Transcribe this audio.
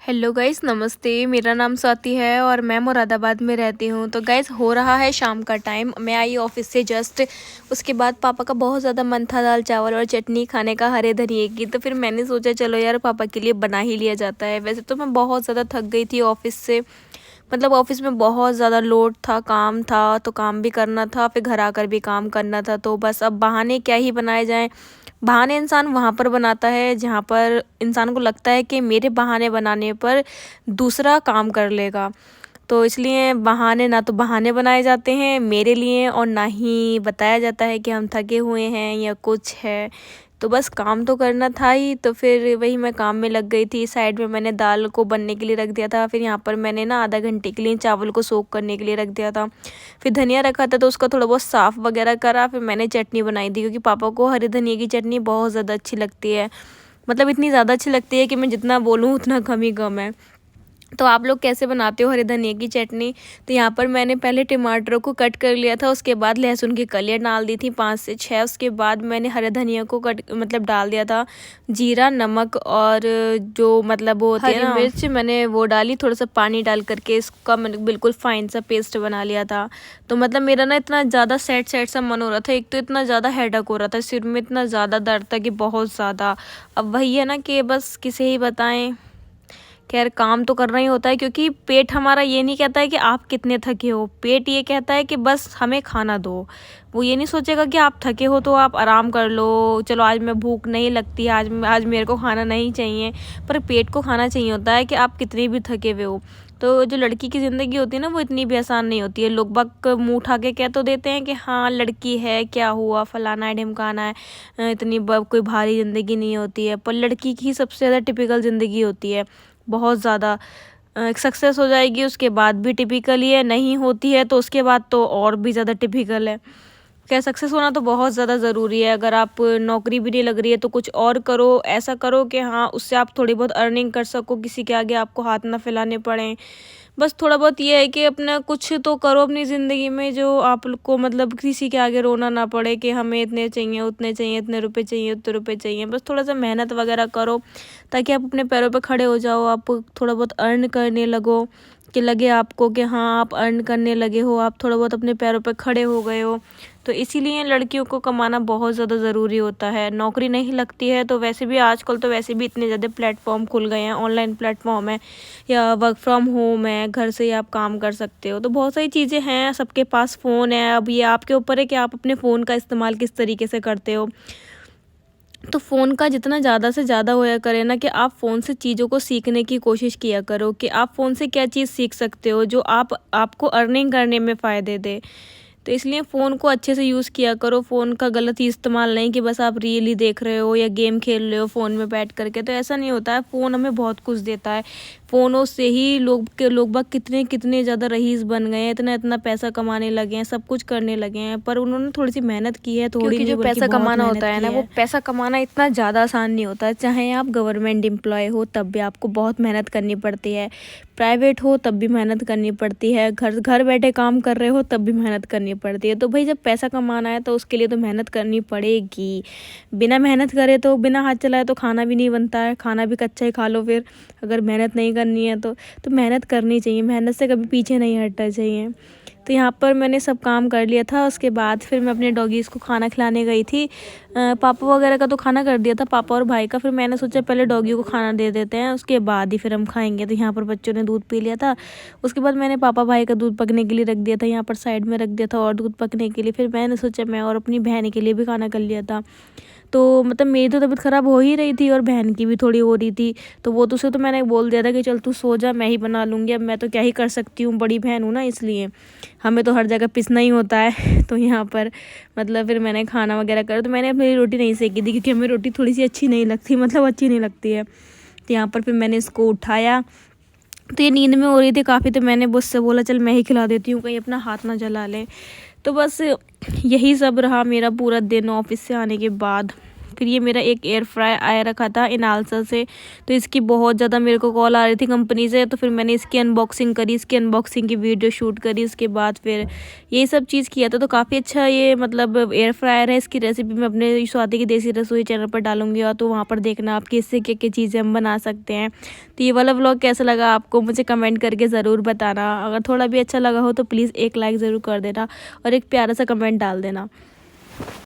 Hello guys, नमस्ते। मेरा नाम स्वाति है और मैं मुरादाबाद में रहती हूँ। तो गाइस, हो रहा है शाम का टाइम। मैं आई ऑफिस से जस्ट। उसके बाद पापा का बहुत ज़्यादा मन था दाल चावल और चटनी खाने का, हरे धनिए की। तो फिर मैंने सोचा चलो यार पापा के लिए बना ही लिया जाता है। वैसे तो मैं बहुत ज़्यादा थक गई थी ऑफिस से। मतलब ऑफिस में बहुत ज़्यादा लोड था, काम था, तो काम भी करना था, फिर घर आकर भी काम करना था। तो बस अब बहाने क्या ही बनाए जाएं। बहाने इंसान वहाँ पर बनाता है जहाँ पर इंसान को लगता है कि मेरे बहाने बनाने पर दूसरा काम कर लेगा। तो इसलिए बहाने, ना तो बहाने बनाए जाते हैं मेरे लिए और ना ही बताया जाता है कि हम थके हुए हैं या कुछ है। तो बस काम तो करना था ही, तो फिर वही मैं काम में लग गई थी। साइड में मैंने दाल को बनने के लिए रख दिया था। फिर यहाँ पर मैंने ना आधा घंटे के लिए चावल को सोक करने के लिए रख दिया था। फिर धनिया रखा था तो उसका थोड़ा बहुत साफ़ वगैरह करा। फिर मैंने चटनी बनाई थी क्योंकि पापा को हरे धनिए की चटनी बहुत ज़्यादा अच्छी लगती है। मतलब इतनी ज़्यादा अच्छी लगती है कि मैं जितना बोलूँ उतना कम ही कम है। तो आप लोग कैसे बनाते हो हरे धनिए की चटनी? तो यहाँ पर मैंने पहले टमाटरों को कट कर लिया था। उसके बाद लहसुन की कलियाँ डाल दी थी 5 से 6। उसके बाद मैंने हरे धनिया को डाल दिया था। जीरा, नमक और जो मतलब वो होती है ना, हरी मिर्च, मैंने वो डाली। थोड़ा सा पानी डाल करके इसका मैंने बिल्कुल फाइन सा पेस्ट बना लिया था। तो मतलब मेरा ना इतना ज़्यादा सैड सैड सा मन हो रहा था। एक तो इतना ज़्यादा हेडेक हो रहा था, सिर में इतना ज़्यादा दर्द था कि बहुत ज़्यादा। अब वही है ना कि बस किसे ही बताएं। खैर, काम तो करना ही होता है क्योंकि पेट हमारा ये नहीं कहता है कि आप कितने थके हो। पेट ये कहता है कि बस हमें खाना दो। वो ये नहीं सोचेगा कि आप थके हो तो आप आराम कर लो, चलो आज मैं भूख नहीं लगती, आज मेरे को खाना नहीं चाहिए। पर पेट को खाना चाहिए होता है कि आप कितने भी थके हुए हो। तो जो लड़की की ज़िंदगी होती है ना, वो इतनी भी आसान नहीं होती है। लोग बाग मुँह उठा के कह तो देते हैं कि हाँ लड़की है, क्या हुआ, फलाना है, ढिमकाना है, कोई भारी ज़िंदगी नहीं होती है। पर लड़की की सबसे ज़्यादा टिपिकल ज़िंदगी होती है, बहुत ज़्यादा। सक्सेस हो जाएगी उसके बाद भी टिपिकल ही है, नहीं होती है तो उसके बाद तो और भी ज़्यादा टिपिकल है। क्या, सक्सेस होना तो बहुत ज़्यादा ज़रूरी है। अगर आप नौकरी भी नहीं लग रही है तो कुछ और करो, ऐसा करो कि हाँ उससे आप थोड़ी बहुत अर्निंग कर सको, किसी के आगे आपको हाथ ना फैलाने पड़े। बस थोड़ा बहुत ये है कि अपना कुछ तो करो अपनी ज़िंदगी में जो आप लोग को मतलब किसी के आगे रोना ना पड़े कि हमें इतने चाहिए, उतने चाहिए, इतने रुपए चाहिए, उतने रुपए चाहिए। बस थोड़ा सा मेहनत वगैरह करो ताकि आप अपने पैरों पे खड़े हो जाओ। आप थोड़ा बहुत अर्न करने लगो, कि लगे आपको कि हाँ आप अर्न करने लगे हो, आप थोड़ा बहुत अपने पैरों पे खड़े हो गए हो। तो इसीलिए लड़कियों को कमाना बहुत ज़्यादा ज़रूरी होता है। नौकरी नहीं लगती है तो वैसे भी आजकल तो वैसे भी इतने ज़्यादा प्लेटफॉर्म खुल गए हैं, ऑनलाइन प्लेटफॉर्म है या वर्क फ्रॉम होम है, घर से ही आप काम कर सकते हो। तो बहुत सारी चीज़ें हैं, सबके पास फ़ोन है। अब ये आपके ऊपर है कि आप अपने फ़ोन का इस्तेमाल किस तरीके से करते हो। तो फ़ोन का जितना ज़्यादा से ज़्यादा होया करे ना, कि आप फ़ोन से चीज़ों को सीखने की कोशिश किया करो कि आप फ़ोन से क्या चीज़ सीख सकते हो जो आपको अर्निंग करने में फ़ायदे दे। तो इसलिए फ़ोन को अच्छे से यूज़ किया करो। फ़ोन का गलत ही इस्तेमाल नहीं कि बस आप रील ही देख रहे हो या गेम खेल रहे हो फ़ोन में बैठ करके, तो ऐसा नहीं होता है। फ़ोन हमें बहुत कुछ देता है। फ़ोनों से ही लोग बाग कितने कितने ज़्यादा रईस बन गए हैं, इतना इतना पैसा कमाने लगे हैं, सब कुछ करने लगे हैं। पर उन्होंने थोड़ी सी मेहनत की है, थोड़ी क्योंकि नहीं जो बल्कि पैसा बहुत कमाना मेहनत होता है की ना, वो है। पैसा कमाना इतना ज़्यादा आसान नहीं होता है। चाहे आप गवर्नमेंट एम्प्लॉय हो तब भी आपको बहुत मेहनत करनी पड़ती है, प्राइवेट हो तब भी मेहनत करनी पड़ती है, घर घर बैठे काम कर रहे हो तब भी मेहनत करनी पड़ती है। तो भाई जब पैसा कमाना है तो उसके लिए तो मेहनत करनी पड़ेगी। बिना मेहनत करे तो, बिना हाथ चलाए तो खाना भी नहीं बनता है। खाना भी कच्चा ही खा लो फिर, अगर मेहनत नहीं करनी है तो मेहनत करनी चाहिए। मेहनत से कभी पीछे नहीं हटना चाहिए। तो यहाँ पर मैंने सब काम कर लिया था। उसके बाद फिर मैं अपने डॉगीज़ को खाना खिलाने गई थी। पापा वगैरह का तो खाना कर दिया था, पापा और भाई का। फिर मैंने सोचा पहले डॉगियों को खाना दे देते हैं, उसके बाद ही फिर हम खाएंगे। तो यहाँ पर बच्चों ने दूध पी लिया था। उसके बाद मैंने पापा भाई का दूध पकने के लिए रख दिया था, यहाँ पर साइड में रख दिया था और दूध पकने के लिए। फिर मैंने सोचा मैं और अपनी बहन के लिए भी खाना कर लिया था। तो मतलब मेरी तो तबीयत ख़राब हो ही रही थी और बहन की भी थोड़ी हो रही थी। तो वो तो उसे तो मैंने बोल दिया था कि चल तू सो जा, मैं ही बना लूँगी। अब मैं तो क्या ही कर सकती हूँ, बड़ी बहन हूँ ना, इसलिए हमें तो हर जगह पिसना ही होता है। तो यहाँ पर मतलब फिर मैंने खाना वगैरह करा। तो मैंने अपनी रोटी नहीं सेकी थी क्योंकि हमें रोटी थोड़ी सी अच्छी नहीं लगती, मतलब अच्छी नहीं लगती है। तो यहाँ पर फिर मैंने इसको उठाया। तो ये नींद में हो रही थी काफ़ी, तो मैंने उससे बोला चल मैं ही खिला देती हूँ, कहीं अपना हाथ ना जला ले। तो बस यही सब रहा मेरा पूरा दिन ऑफिस से आने के बाद। फिर ये मेरा एक एयर फ्राई आया रखा था इनालसा से, तो इसकी बहुत ज़्यादा मेरे को कॉल आ रही थी कंपनी से, तो फिर मैंने इसकी अनबॉक्सिंग करी, इसकी अनबॉक्सिंग की वीडियो शूट करी। उसके बाद फिर यही सब चीज़ किया था। तो काफ़ी अच्छा ये मतलब एयर फ्रायर है। इसकी रेसिपी मैं अपने स्वाति की देसी रसोई चैनल पर डालूंगी, और तो वहाँ पर देखना आप कि इससे क्या क्या चीज़ें हम बना सकते हैं। तो ये वाला व्लॉग कैसा लगा आपको मुझे कमेंट करके ज़रूर बताना। अगर थोड़ा भी अच्छा लगा हो तो प्लीज़ एक लाइक ज़रूर कर देना और एक प्यारा सा कमेंट डाल देना।